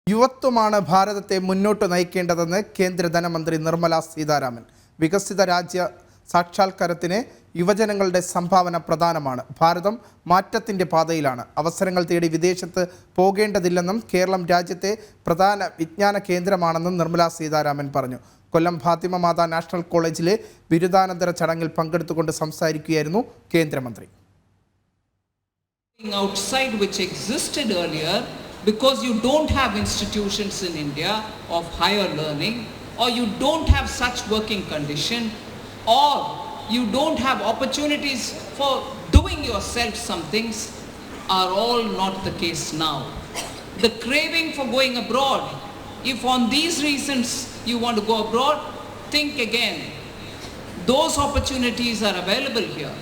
യുവത്വമാണ് ഭാരതത്തെ മുന്നോട്ട് നയിക്കേണ്ടതെന്ന് കേന്ദ്ര ധനമന്ത്രി നിർമ്മല സീതാരാമൻ. വികസിത രാജ്യ സാക്ഷാത്കാരത്തിന് യുവജനങ്ങളുടെ സംഭാവന പ്രധാനമാണ്. ഭാരതം മാറ്റത്തിൻ്റെ പാതയിലാണ്. അവസരങ്ങൾ തേടി വിദേശത്ത് പോകേണ്ടതില്ലെന്നും കേരളം രാജ്യത്തെ പ്രധാന വിജ്ഞാന കേന്ദ്രമാണെന്നും നിർമ്മല സീതാരാമൻ പറഞ്ഞു. കൊല്ലം ഫാത്തിമ മാതാ നാഷണൽ കോളേജിലെ ബിരുദാനന്തര ചടങ്ങിൽ പങ്കെടുത്തുകൊണ്ട് സംസാരിക്കുകയായിരുന്നു കേന്ദ്രമന്ത്രി. Outside which existed earlier, because you don't have institutions in India of higher learning, or you don't have such working condition, or you don't have opportunities for doing yourself some things, are all not the case now. The craving for going abroad, if on these reasons you want to go abroad, think again. Those opportunities are available here.